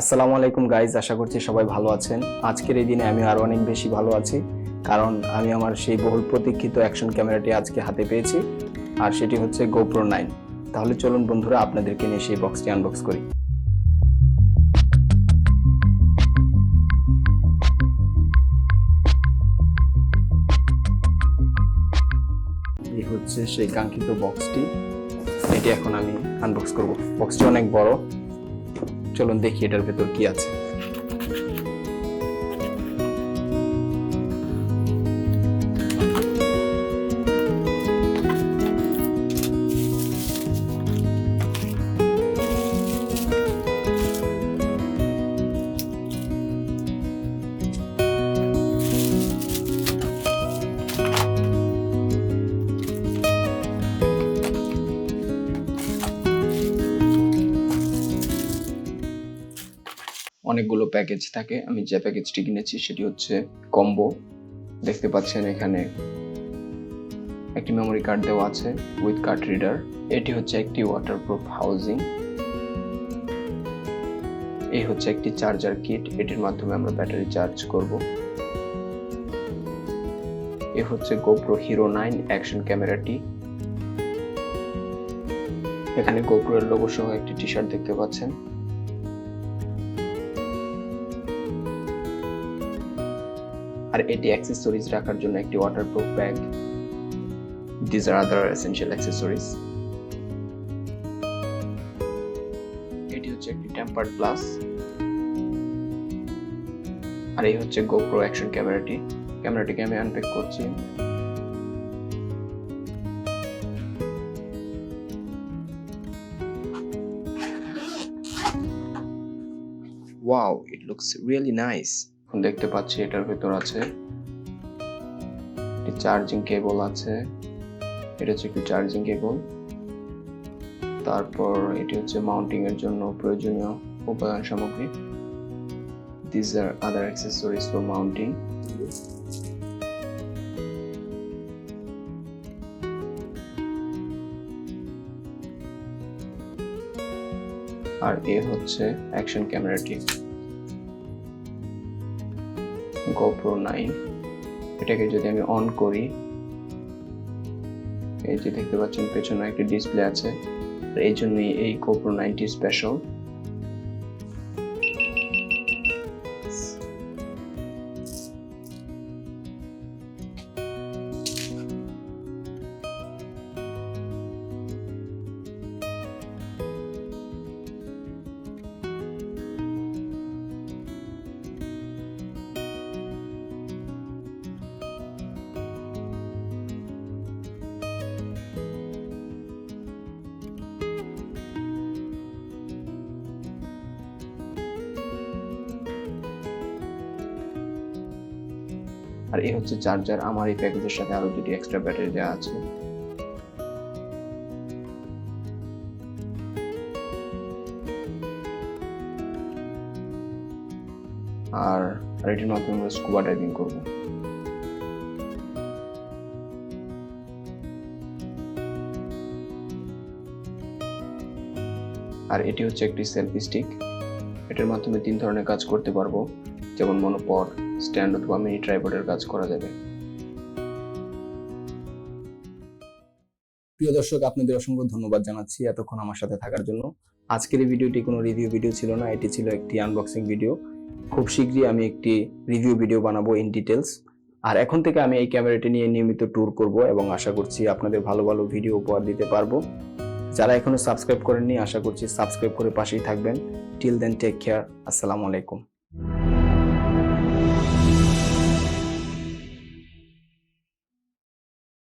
আসসালামু আলাইকুম গাইজ, আশা করছি সবাই ভালো আছেন। আজকের এই দিনে আমি আরো অনেক বেশি ভালো আছি, কারণ আমি আমার সেই বহুল প্রতীক্ষিত অ্যাকশন ক্যামেরাটি আজকে হাতে পেয়েছি, আর সেটি হচ্ছে GoPro 9। তাহলে চলুন বন্ধুরা, আপনাদেরকে নিয়ে সেই বক্সটি আনবক্স করি। এই হচ্ছে সেই কাঙ্ক্ষিত বক্সটি, এটি এখন আমি আনবক্স করব। বক্সটি অনেক বড়, চলুন দেখি এটার ভেতর কি আছে। অনেকগুলো প্যাকেজ থাকে, আমি যে প্যাকেজটি কিনেছি সেটি হচ্ছে কম্বো। দেখতে পাচ্ছেন এখানে একটি মেমোরি কার্ড দেওয়া আছে উইথ কার্ড রিডার। এটি হচ্ছে একটি ওয়াটারপ্রুফ হাউজিং। এই হচ্ছে একটি চার্জার কিট, এটির মাধ্যমে আমরা ব্যাটারি চার্জ করব। এ হচ্ছে GoPro Hero9 অ্যাকশন ক্যামেরাটি। এখানে GoPro এর লোগো সহ একটি টি শার্ট দেখতে পাচ্ছেন। আর এটি অ্যাক্সেসরিজ রাখার জন্য একটি waterproof bag. This are other essential accessories. এটি হচ্ছে একটি টেম্পারড গ্লাস। আর এই হচ্ছে GoPro অ্যাকশন ক্যামেরাটিকে আমি আনপ্যাক করছি। Wow, it looks really nice. এখন দেখতে পাচ্ছি এটার ভেতর আছে একটি চার্জিং কেবল আছে। এটা হচ্ছে একটি চার্জিং কেবল। তারপর এটি হচ্ছে মাউন্টিং এর জন্য প্রয়োজনীয় উপাদান সামগ্রী। These are other accessories for mounting. আর এ হচ্ছে অ্যাকশন ক্যামেরাটি GoPro 9। এটাকে যদি আমি অন করি, এই যে দেখতে পাচ্ছেন পেছনে একটি ডিসপ্লে আছে। এই জন্যই এই GoPro 9টি স্পেশাল। আর এই হচ্ছে চার্জার। আমার এই প্যাকেজের সাথে আরো দুটি এক্সট্রা ব্যাটারি দেওয়া আছে। আর এটির মাধ্যমে আমরা স্কুবা ডাইভিং করব। আর এটি হচ্ছে একটি সেলফি স্টিক। এটার মাধ্যমে 3 ধরনের কাজ করতে পারবো, যেমন মনোপড, স্ট্যান্ড অথবা মিনি ট্রাইপডের কাজ করা যাবে। প্রিয় দর্শক, আপনাদের অসংখ্য ধন্যবাদ জানাচ্ছি এতক্ষণ আমার সাথে থাকার জন্য। আজকের এই ভিডিওটি কোনো রিভিউ ভিডিও ছিল না, এটি ছিল একটি আনবক্সিং ভিডিও। খুব শীঘ্রই আমি একটি রিভিউ ভিডিও বানাবো ইন ডিটেলস। আর এখন থেকে আমি এই ক্যামেরাটি নিয়ে নিয়মিত ট্যুর করব এবং আশা করছি আপনাদের ভালো ভালো ভিডিও উপহার দিতে পারবো। যারা এখনো সাবস্ক্রাইব করেননি, আশা করছি সাবস্ক্রাইব করে পাশেই থাকবেন। Till then, take care. আসসালামু আলাইকুম।